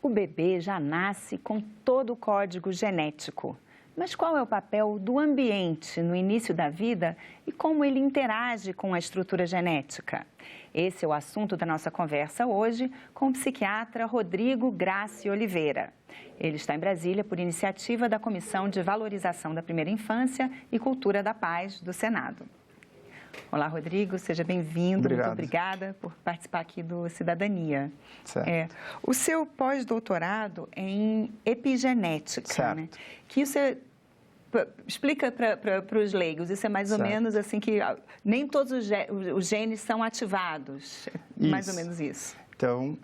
O bebê já nasce com todo o código genético. Mas qual é o papel do ambiente no início da vida e como ele interage com a estrutura genética? Esse é o assunto da nossa conversa hoje com o psiquiatra Rodrigo Grassi Oliveira. Ele está em Brasília por iniciativa da Comissão de Valorização da Primeira Infância e Cultura da Paz do Senado. Olá, Rodrigo, seja bem-vindo. Muito obrigada por participar aqui do Cidadania. Certo. O seu pós-doutorado é em epigenética, certo. Né? Que isso explica para os leigos, isso é mais ou menos assim que nem todos os genes são ativados, mais ou menos isso. Então,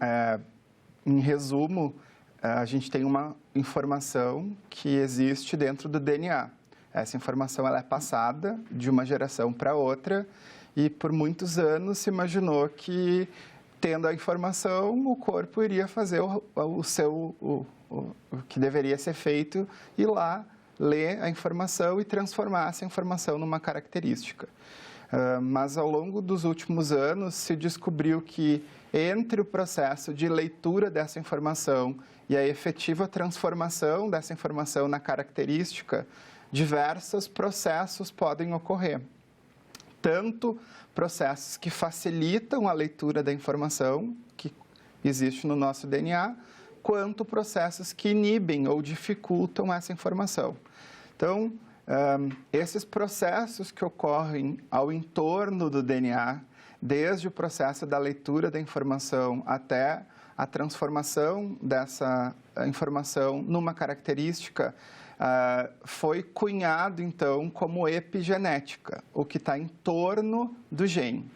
em resumo, a gente tem uma informação que existe dentro do DNA. Essa informação ela é passada de uma geração para outra e por muitos anos se imaginou que, tendo a informação, o corpo iria fazer o que deveria ser feito, ir lá, ler a informação e transformar essa informação numa característica. Mas ao longo dos últimos anos se descobriu que entre o processo de leitura dessa informação e a efetiva transformação dessa informação na característica, diversos processos podem ocorrer. Tanto processos que facilitam a leitura da informação que existe no nosso DNA, quanto processos que inibem ou dificultam essa informação. Então, esses processos que ocorrem ao entorno do DNA, desde o processo da leitura da informação até a transformação dessa informação numa característica, foi cunhado, então, como epigenética, o que está em torno do gene.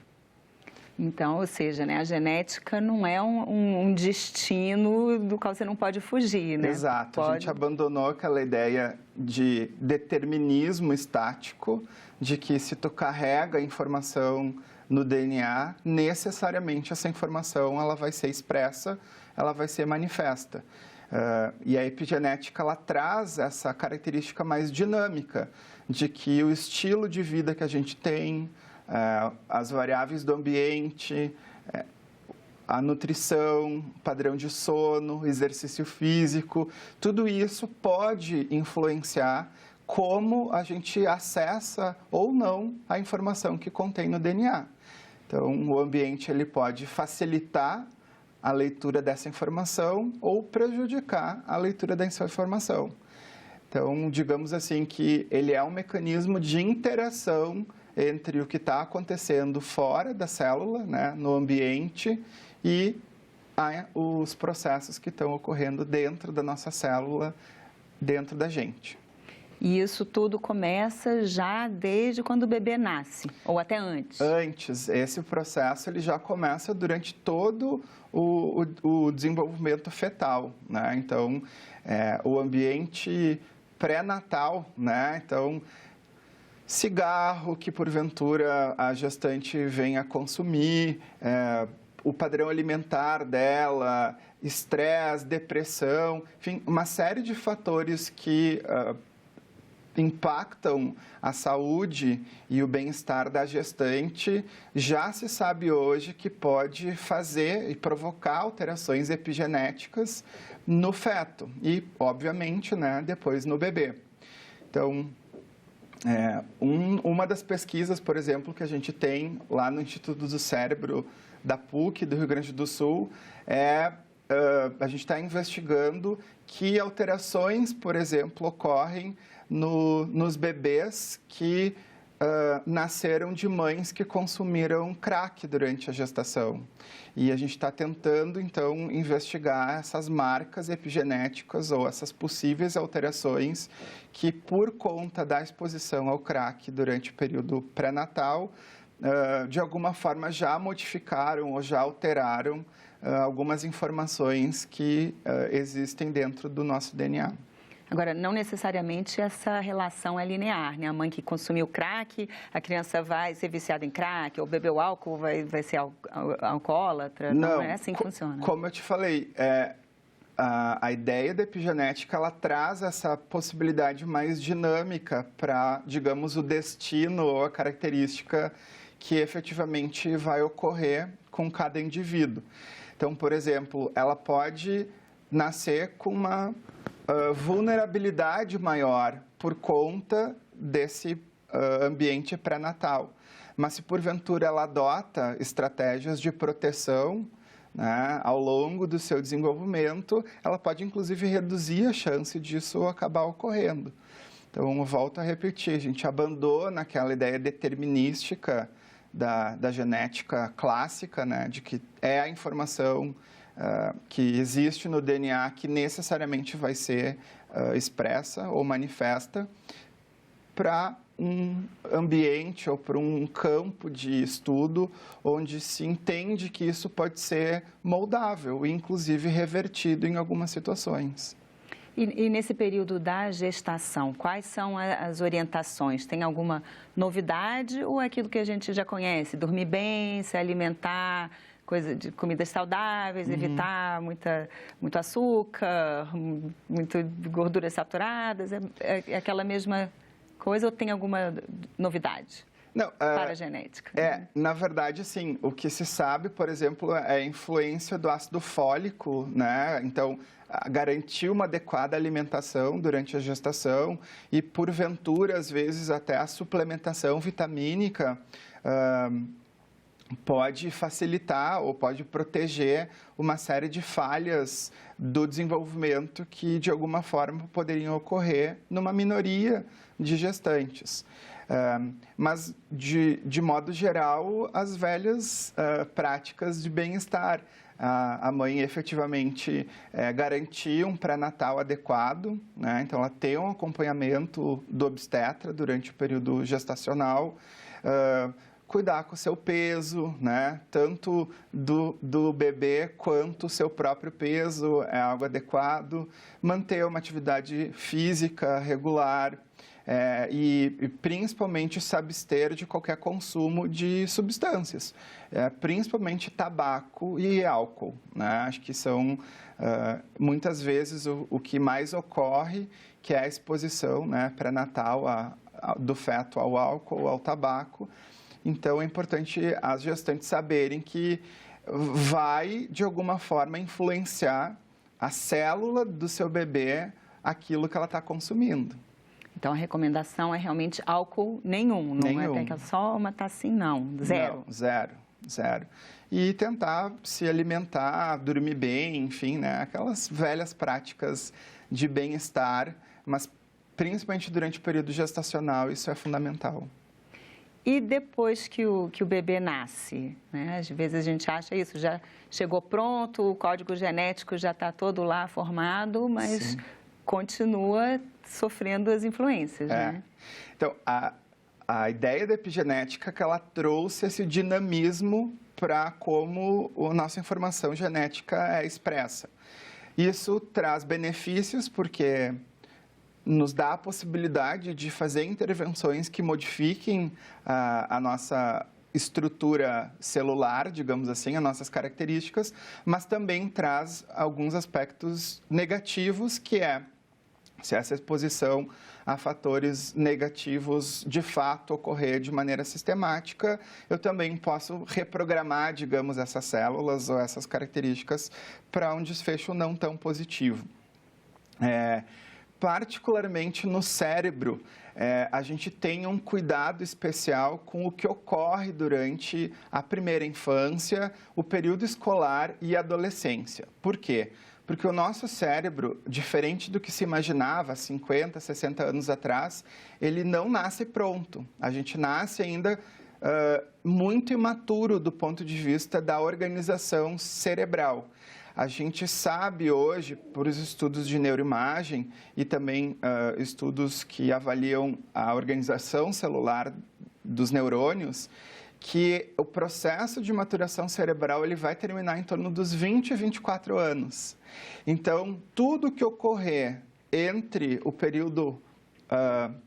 Então, ou seja, né, a genética não é um destino do qual você não pode fugir, né? Exato, a gente abandonou aquela ideia de determinismo estático, de que se tu carrega a informação no DNA, necessariamente essa informação ela vai ser expressa, ela vai ser manifesta. E a epigenética ela traz essa característica mais dinâmica, de que o estilo de vida que a gente tem, as variáveis do ambiente, a nutrição, padrão de sono, exercício físico, tudo isso pode influenciar como a gente acessa ou não a informação que contém no DNA. Então, o ambiente ele pode facilitar a leitura dessa informação ou prejudicar a leitura dessa informação. Então, digamos assim que ele é um mecanismo de interação entre o que está acontecendo fora da célula, né, no ambiente, e os processos que estão ocorrendo dentro da nossa célula, dentro da gente. E isso tudo começa já desde quando o bebê nasce, ou até antes? Antes, esse processo ele já começa durante todo o desenvolvimento fetal, né? Então, o ambiente pré-natal, né? Então, cigarro que porventura a gestante venha consumir, o padrão alimentar dela, estresse, depressão, enfim, uma série de fatores que impactam a saúde e o bem-estar da gestante, já se sabe hoje que pode fazer e provocar alterações epigenéticas no feto e, obviamente, né, depois no bebê. Então, uma das pesquisas, por exemplo, que a gente tem lá no Instituto do Cérebro da PUC do Rio Grande do Sul, a gente está investigando que alterações, por exemplo, ocorrem nos bebês que nasceram de mães que consumiram crack durante a gestação. E a gente está tentando, então, investigar essas marcas epigenéticas ou essas possíveis alterações que, por conta da exposição ao crack durante o período pré-natal, de alguma forma já modificaram ou já alteraram algumas informações que existem dentro do nosso DNA. Agora, não necessariamente essa relação é linear, né? A mãe que consumiu crack, a criança vai ser viciada em crack, ou bebeu álcool, vai ser alcoólatra? Não é assim que funciona. Como eu te falei, a ideia da epigenética, ela traz essa possibilidade mais dinâmica para, digamos, o destino ou a característica que efetivamente vai ocorrer com cada indivíduo. Então, por exemplo, ela pode nascer com uma vulnerabilidade maior por conta desse ambiente pré-natal. Mas se porventura ela adota estratégias de proteção, né, ao longo do seu desenvolvimento, ela pode inclusive reduzir a chance disso acabar ocorrendo. Então, eu volto a repetir, a gente abandona aquela ideia determinística da genética clássica, né, de que é a informação que existe no DNA que necessariamente vai ser expressa ou manifesta, para um ambiente ou para um campo de estudo onde se entende que isso pode ser moldável e, inclusive, revertido em algumas situações. E nesse período da gestação, quais são as orientações? Tem alguma novidade ou é aquilo que a gente já conhece? Dormir bem, se alimentar, coisa de comidas saudáveis, evitar muito açúcar, muito gorduras saturadas? É aquela mesma coisa ou tem alguma novidade? Não, para a genética? Na verdade, assim, o que se sabe, por exemplo, é a influência do ácido fólico, né? Então, garantir uma adequada alimentação durante a gestação e, porventura, às vezes, até a suplementação vitamínica pode facilitar ou pode proteger uma série de falhas do desenvolvimento que, de alguma forma, poderiam ocorrer numa minoria de gestantes. Mas, de modo geral, as velhas práticas de bem-estar. A mãe efetivamente garantir um pré-natal adequado, né? Então, ela tem um acompanhamento do obstetra durante o período gestacional, cuidar com o seu peso, né? Tanto do bebê quanto o seu próprio peso é algo adequado, manter uma atividade física regular, e principalmente se abster de qualquer consumo de substâncias, principalmente tabaco e álcool, né? Acho que são muitas vezes o que mais ocorre, que é a exposição, né, pré-natal do feto ao álcool, ao tabaco. Então, é importante as gestantes saberem que vai, de alguma forma, influenciar a célula do seu bebê aquilo que ela está consumindo. Então, a recomendação é realmente álcool nenhum, não é até só uma tacinha, não, zero. Não, zero. E tentar se alimentar, dormir bem, enfim, né? Aquelas velhas práticas de bem-estar, mas principalmente durante o período gestacional, isso é fundamental. E depois que o bebê nasce, né? Às vezes a gente acha isso, já chegou pronto, o código genético já está todo lá formado, mas sim, continua sofrendo as influências, né? Então, a ideia da epigenética é que ela trouxe esse dinamismo para como a nossa informação genética é expressa. Isso traz benefícios porque nos dá a possibilidade de fazer intervenções que modifiquem a nossa estrutura celular, digamos assim, as nossas características, mas também traz alguns aspectos negativos, que é se essa exposição a fatores negativos de fato ocorrer de maneira sistemática, eu também posso reprogramar, digamos, essas células ou essas características para um desfecho não tão positivo. Particularmente no cérebro, a gente tem um cuidado especial com o que ocorre durante a primeira infância, o período escolar e a adolescência. Por quê? Porque o nosso cérebro, diferente do que se imaginava 50, 60 anos atrás, ele não nasce pronto. A gente nasce ainda muito imaturo do ponto de vista da organização cerebral. A gente sabe hoje, por estudos de neuroimagem e também estudos que avaliam a organização celular dos neurônios, que o processo de maturação cerebral ele vai terminar em torno dos 20 a 24 anos. Então, tudo que ocorrer entre o período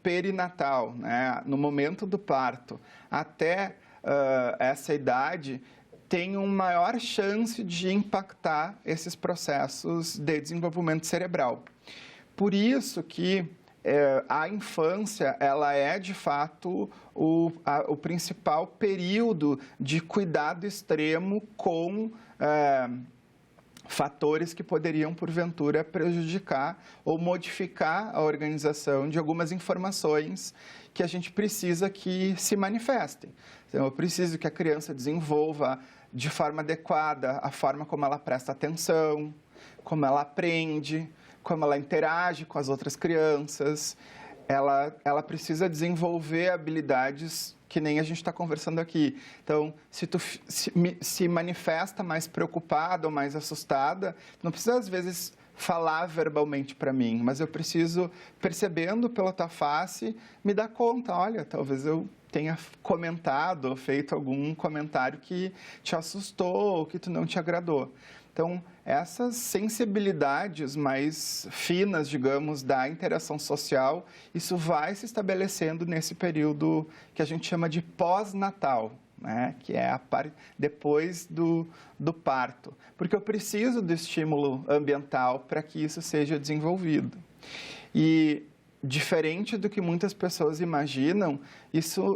perinatal, né, no momento do parto, até essa idade, tem uma maior chance de impactar esses processos de desenvolvimento cerebral. Por isso que a infância, ela é, de fato, o principal período de cuidado extremo com fatores que poderiam, porventura, prejudicar ou modificar a organização de algumas informações que a gente precisa que se manifestem. Então, eu preciso que a criança desenvolva de forma adequada a forma como ela presta atenção, como ela aprende, como ela interage com as outras crianças. Ela precisa desenvolver habilidades que nem a gente está conversando aqui. Então, se tu se manifesta mais preocupada ou mais assustada, não precisa, às vezes, falar verbalmente para mim, mas eu preciso, percebendo pela tua face, me dar conta, olha, talvez eu tenha comentado ou feito algum comentário que te assustou ou que tu não te agradou. Então, essas sensibilidades mais finas, digamos, da interação social, isso vai se estabelecendo nesse período que a gente chama de pós-natal, né? Que é depois do parto. Porque eu preciso do estímulo ambiental para que isso seja desenvolvido. E, diferente do que muitas pessoas imaginam,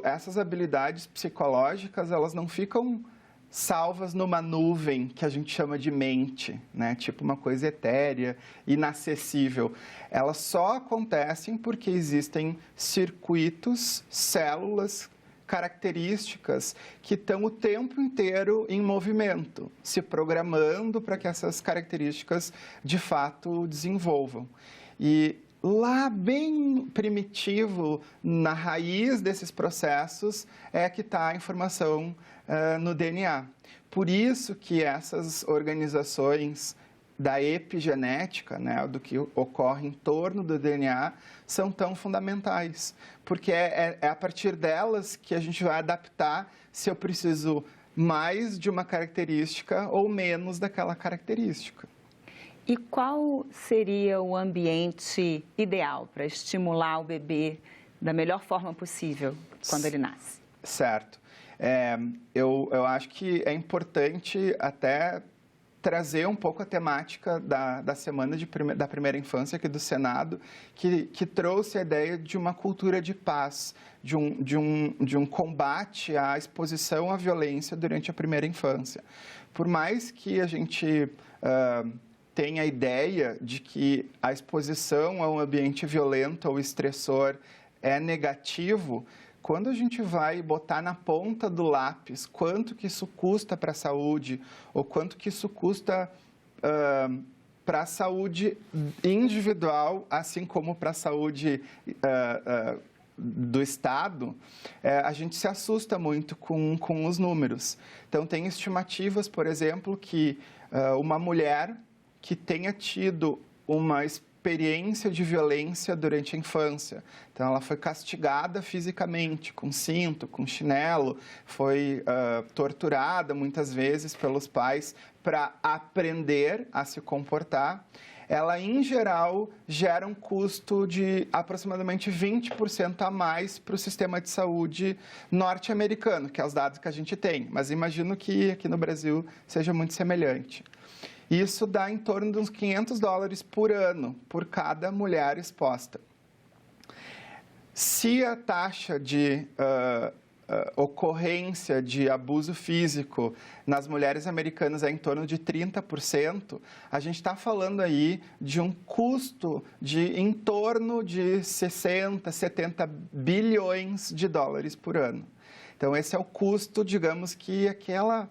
essas habilidades psicológicas, elas não ficam salvas numa nuvem que a gente chama de mente, né? Tipo uma coisa etérea, inacessível. Elas só acontecem porque existem circuitos, células, características que estão o tempo inteiro em movimento, se programando para que essas características de fato desenvolvam. E lá bem primitivo, na raiz desses processos, é que está a informação no DNA. Por isso que essas organizações da epigenética, né, do que ocorre em torno do DNA, são tão fundamentais. Porque é a partir delas que a gente vai adaptar se eu preciso mais de uma característica ou menos daquela característica. E qual seria o ambiente ideal para estimular o bebê da melhor forma possível quando ele nasce? Certo. Eu acho que é importante até trazer um pouco a temática da Semana da Primeira Infância aqui do Senado, que trouxe a ideia de uma cultura de paz, de um combate à exposição à violência durante a primeira infância. Por mais que a gente tem a ideia de que a exposição a um ambiente violento ou estressor é negativo, quando a gente vai botar na ponta do lápis quanto que isso custa para a saúde ou quanto que isso custa para a saúde individual, assim como para a saúde do Estado, a gente se assusta muito com os números. Então, tem estimativas, por exemplo, que uma mulher que tenha tido uma experiência de violência durante a infância. Então, ela foi castigada fisicamente, com cinto, com chinelo, foi torturada muitas vezes pelos pais para aprender a se comportar. Ela, em geral, gera um custo de aproximadamente 20% a mais para o sistema de saúde norte-americano, que é os dados que a gente tem. Mas imagino que aqui no Brasil seja muito semelhante. Isso dá em torno de uns $500 por ano, por cada mulher exposta. Se a taxa de ocorrência de abuso físico nas mulheres americanas é em torno de 30%, a gente está falando aí de um custo de em torno de 60, 70 bilhões de dólares por ano. Então, esse é o custo, digamos, que aquela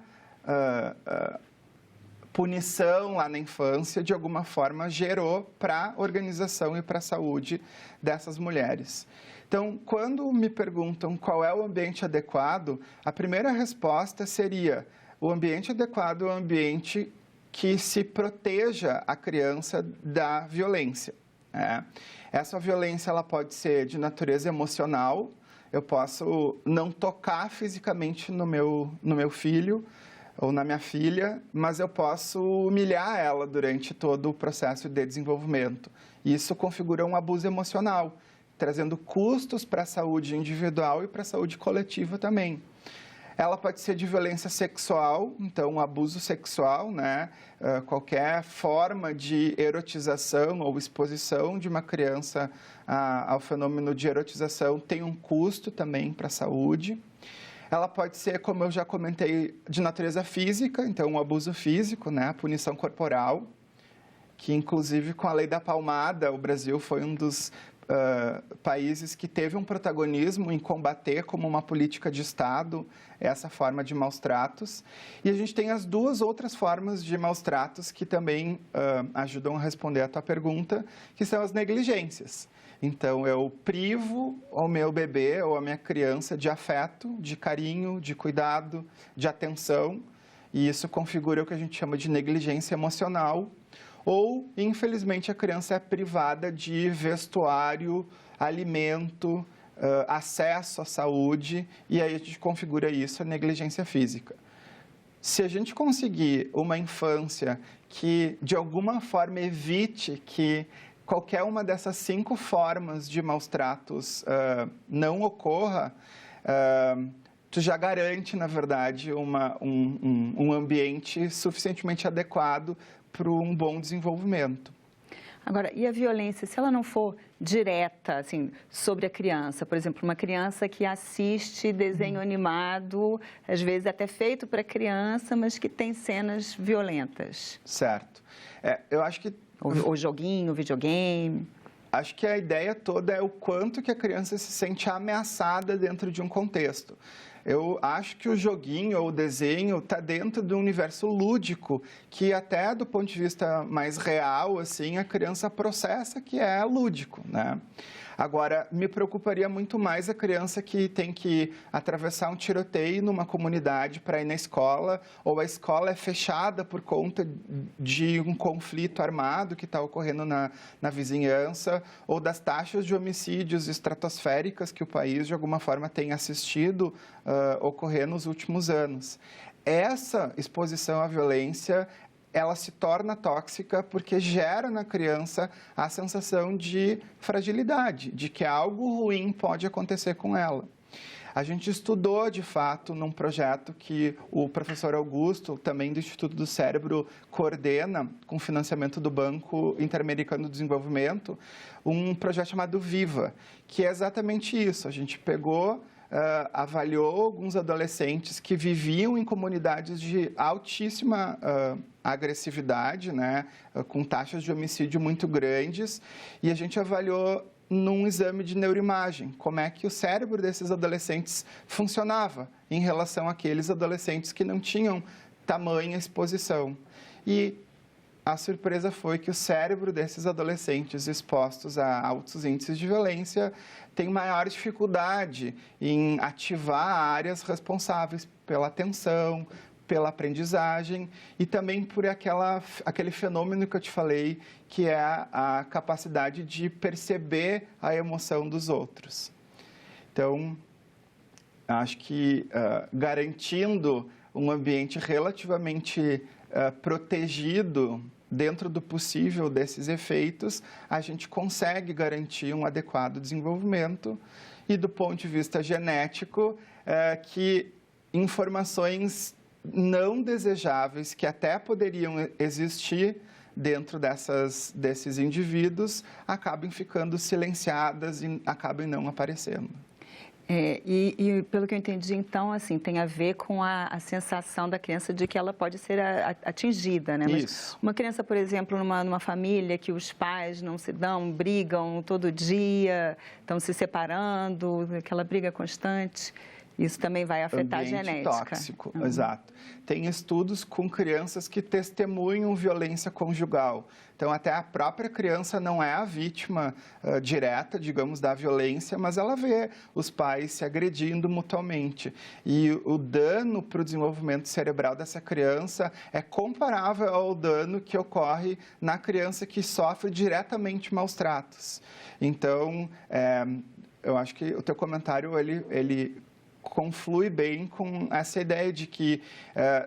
punição lá na infância, de alguma forma, gerou para a organização e para a saúde dessas mulheres. Então, quando me perguntam qual é o ambiente adequado, a primeira resposta seria: o ambiente adequado é um ambiente que se proteja a criança da violência. Essa violência ela pode ser de natureza emocional, eu posso não tocar fisicamente no meu filho ou na minha filha, mas eu posso humilhar ela durante todo o processo de desenvolvimento. Isso configura um abuso emocional, trazendo custos para a saúde individual e para a saúde coletiva também. Ela pode ser de violência sexual, então abuso sexual, né? Qualquer forma de erotização ou exposição de uma criança ao fenômeno de erotização tem um custo também para a saúde. Ela pode ser, como eu já comentei, de natureza física, então um abuso físico, né, a punição corporal, que inclusive com a lei da palmada, o Brasil foi um dos países que teve um protagonismo em combater como uma política de Estado essa forma de maus tratos. E a gente tem as duas outras formas de maus tratos que também ajudam a responder a tua pergunta, que são as negligências. Então, eu privo o meu bebê ou a minha criança de afeto, de carinho, de cuidado, de atenção, e isso configura o que a gente chama de negligência emocional. Ou, infelizmente, a criança é privada de vestuário, alimento, acesso à saúde, e aí a gente configura isso, a negligência física. Se a gente conseguir uma infância que, de alguma forma, evite que qualquer uma dessas 5 formas de maus tratos não ocorra, tu já garante, na verdade, um ambiente suficientemente adequado para um bom desenvolvimento. Agora, e a violência, se ela não for direta, assim, sobre a criança? Por exemplo, uma criança que assiste desenho animado, às vezes até feito para criança, mas que tem cenas violentas. Certo. Eu acho que... Ou joguinho, videogame. Acho que a ideia toda é o quanto que a criança se sente ameaçada dentro de um contexto. Eu acho que o joguinho ou o desenho está dentro do universo lúdico, que até do ponto de vista mais real, assim, a criança processa que é lúdico, né? Agora, me preocuparia muito mais a criança que tem que atravessar um tiroteio numa comunidade para ir na escola, ou a escola é fechada por conta de um conflito armado que está ocorrendo na vizinhança, ou das taxas de homicídios estratosféricas que o país, de alguma forma, tem assistido ocorrer nos últimos anos. Essa exposição à violência, ela se torna tóxica porque gera na criança a sensação de fragilidade, de que algo ruim pode acontecer com ela. A gente estudou, de fato, num projeto que o professor Augusto, também do Instituto do Cérebro, coordena com financiamento do Banco Interamericano do Desenvolvimento, um projeto chamado VIVA, que é exatamente isso. A gente pegou... avaliou alguns adolescentes que viviam em comunidades de altíssima agressividade, né, com taxas de homicídio muito grandes, e a gente avaliou num exame de neuroimagem como é que o cérebro desses adolescentes funcionava em relação àqueles adolescentes que não tinham tamanha exposição. E a surpresa foi que o cérebro desses adolescentes expostos a altos índices de violência tem maior dificuldade em ativar áreas responsáveis pela atenção, pela aprendizagem e também por aquele fenômeno que eu te falei, que é a capacidade de perceber a emoção dos outros. Então, acho que garantindo um ambiente relativamente protegido dentro do possível desses efeitos, a gente consegue garantir um adequado desenvolvimento e, do ponto de vista genético, que informações não desejáveis que até poderiam existir dentro desses indivíduos acabem ficando silenciadas e acabem não aparecendo. E pelo que eu entendi, então, assim, tem a ver com a sensação da criança de que ela pode ser atingida, né? Mas isso. Uma criança, por exemplo, numa família que os pais não se dão, brigam todo dia, estão se separando, aquela briga constante, isso também vai afetar a genética. Tóxico, exato. Tem estudos com crianças que testemunham violência conjugal. Então, até a própria criança não é a vítima direta, digamos, da violência, mas ela vê os pais se agredindo mutuamente. E o dano para o desenvolvimento cerebral dessa criança é comparável ao dano que ocorre na criança que sofre diretamente maus tratos. Então, eu acho que o teu comentário, ele conflui bem com essa ideia de que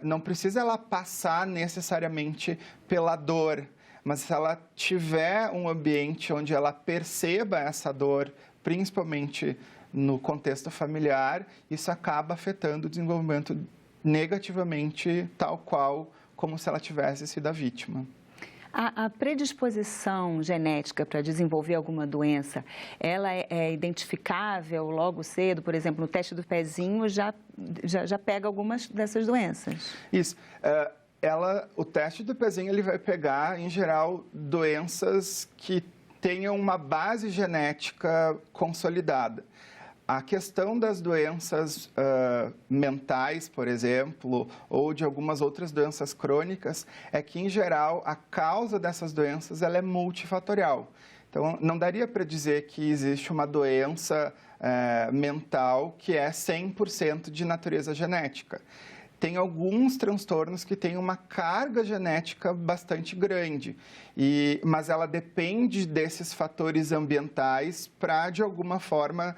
não precisa ela passar necessariamente pela dor, mas se ela tiver um ambiente onde ela perceba essa dor, principalmente no contexto familiar, isso acaba afetando o desenvolvimento negativamente, tal qual como se ela tivesse sido a vítima. A predisposição genética para desenvolver alguma doença, ela é identificável logo cedo? Por exemplo, no teste do pezinho já pega algumas dessas doenças? Isso. O teste do pezinho ele vai pegar, em geral, doenças que tenham uma base genética consolidada. A questão das doenças mentais, por exemplo, ou de algumas outras doenças crônicas, é que, em geral, a causa dessas doenças ela é multifatorial. Então, não daria para dizer que existe uma doença mental que é 100% de natureza genética. Tem alguns transtornos que têm uma carga genética bastante grande, mas ela depende desses fatores ambientais para, de alguma forma,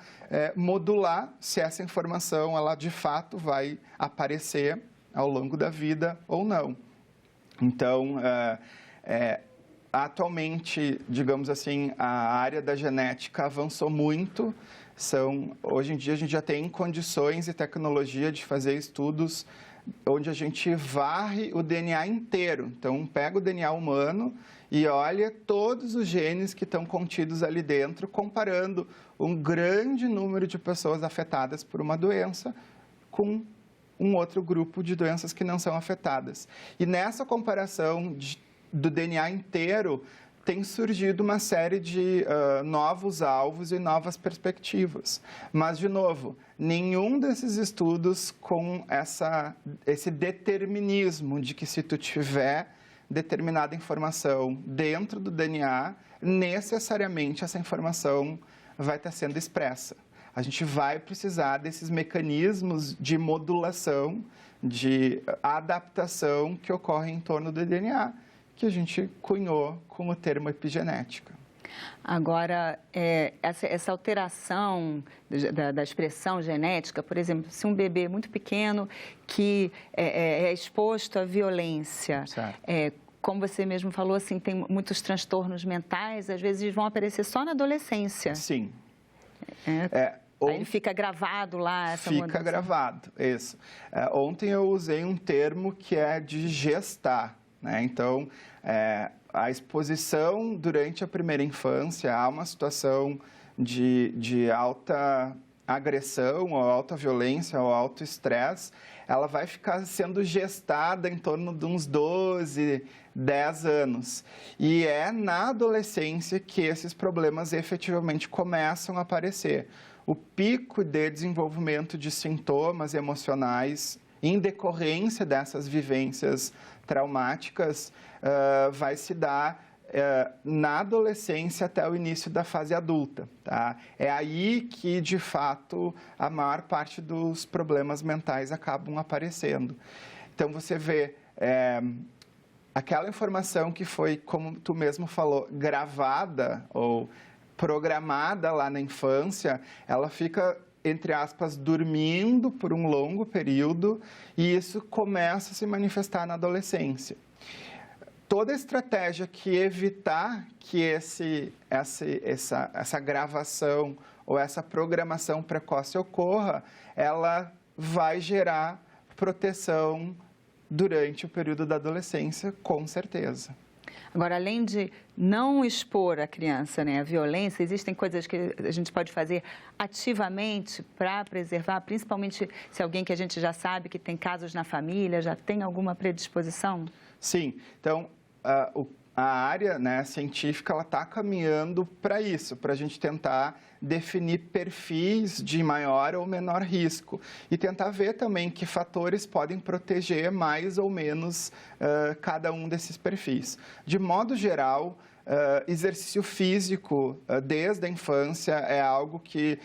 modular se essa informação ela, de fato vai aparecer ao longo da vida ou não. Então, atualmente, digamos assim, a área da genética avançou muito. Hoje em dia, a gente já tem condições e tecnologia de fazer estudos onde a gente varre o DNA inteiro. Então, pega o DNA humano e olha todos os genes que estão contidos ali dentro, comparando um grande número de pessoas afetadas por uma doença com um outro grupo de doenças que não são afetadas. E nessa comparação do DNA inteiro, tem surgido uma série de novos alvos e novas perspectivas. Mas, de novo, nenhum desses estudos com esse determinismo de que se tu tiver determinada informação dentro do DNA, necessariamente essa informação vai estar sendo expressa. A gente vai precisar desses mecanismos de modulação, de adaptação que ocorrem em torno do DNA, que a gente cunhou com o termo epigenética. Agora, essa alteração da expressão genética, por exemplo, se um bebê muito pequeno que é exposto à violência, como você mesmo falou, assim, tem muitos transtornos mentais, às vezes vão aparecer só na adolescência. Sim. Aí ele fica gravado lá, essa mudança. Fica gravado, isso. Ontem eu usei um termo que é de gestar. Então, a exposição durante a primeira infância a uma situação de alta agressão, ou alta violência, ou alto estresse, ela vai ficar sendo gestada em torno de uns 12, 10 anos. E é na adolescência que esses problemas efetivamente começam a aparecer. O pico de desenvolvimento de sintomas emocionais em decorrência dessas vivências traumáticas vai se dar na adolescência até o início da fase adulta. Tá? É aí que, de fato, a maior parte dos problemas mentais acabam aparecendo. Então, você vê aquela informação que foi, como tu mesmo falou, gravada ou programada lá na infância, ela fica, entre aspas, dormindo por um longo período e isso começa a se manifestar na adolescência. Toda estratégia que evitar que essa gravação ou essa programação precoce ocorra, ela vai gerar proteção durante o período da adolescência, com certeza. Agora, além de não expor a criança, à violência, existem coisas que a gente pode fazer ativamente para preservar, principalmente se alguém que a gente já sabe que tem casos na família, já tem alguma predisposição? Sim. Então, a área científica está caminhando para isso, para a gente tentar definir perfis de maior ou menor risco e tentar ver também que fatores podem proteger mais ou menos cada um desses perfis. De modo geral, exercício físico desde a infância é algo que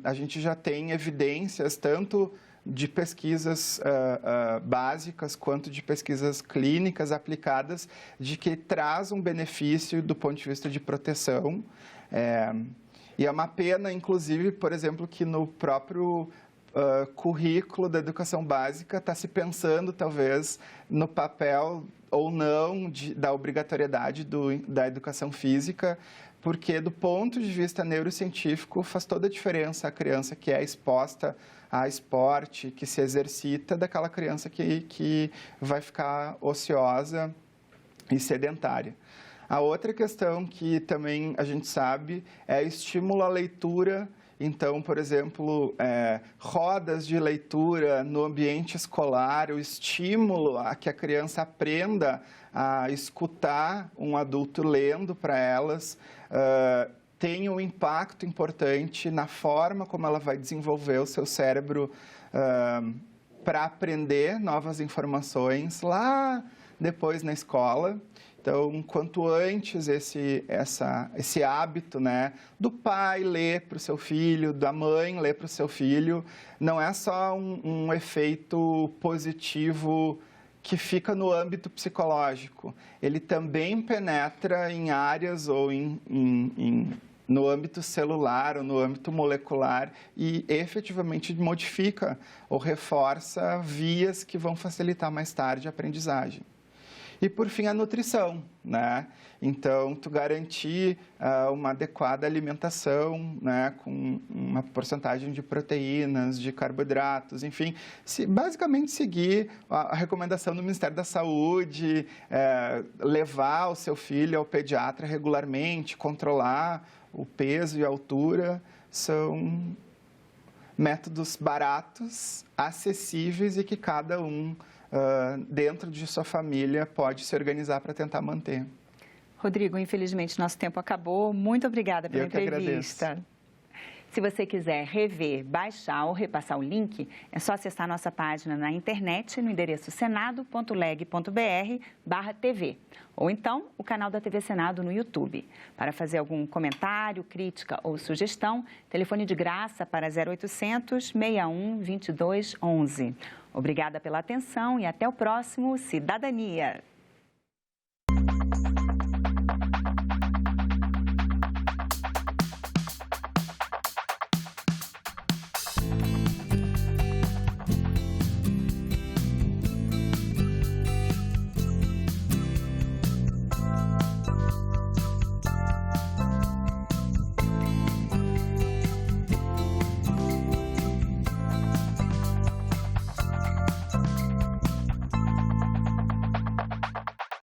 a gente já tem evidências tanto de pesquisas básicas quanto de pesquisas clínicas aplicadas de que traz um benefício do ponto de vista de proteção. E é uma pena, inclusive, por exemplo, que no próprio currículo da educação básica está se pensando, talvez, no papel ou não da obrigatoriedade da educação física, porque, do ponto de vista neurocientífico, faz toda a diferença a criança que é exposta a esporte, que se exercita, daquela criança que vai ficar ociosa e sedentária. A outra questão que também a gente sabe é estímulo à leitura. Então, por exemplo, rodas de leitura no ambiente escolar, o estímulo a que a criança aprenda a escutar um adulto lendo para elas, tem um impacto importante na forma como ela vai desenvolver o seu cérebro para aprender novas informações lá depois na escola. Então, quanto antes esse hábito, né, do pai ler para o seu filho, da mãe ler para o seu filho, não é só um efeito positivo que fica no âmbito psicológico. Ele também penetra em áreas ou no âmbito celular ou no âmbito molecular e efetivamente modifica ou reforça vias que vão facilitar mais tarde a aprendizagem. E, por fim, a nutrição, né? Então, tu garantir uma adequada alimentação, né? Com uma porcentagem de proteínas, de carboidratos, enfim, basicamente seguir a recomendação do Ministério da Saúde, levar o seu filho ao pediatra regularmente, controlar o peso e a altura, são métodos baratos, acessíveis e que cada um dentro de sua família pode se organizar para tentar manter. Rodrigo, infelizmente nosso tempo acabou. Muito obrigada pela entrevista. Se você quiser rever, baixar ou repassar o link, é só acessar nossa página na internet no endereço senado.leg.br/TV ou então o canal da TV Senado no YouTube. Para fazer algum comentário, crítica ou sugestão, telefone de graça para 0800 61 22 11. Obrigada pela atenção e até o próximo Cidadania.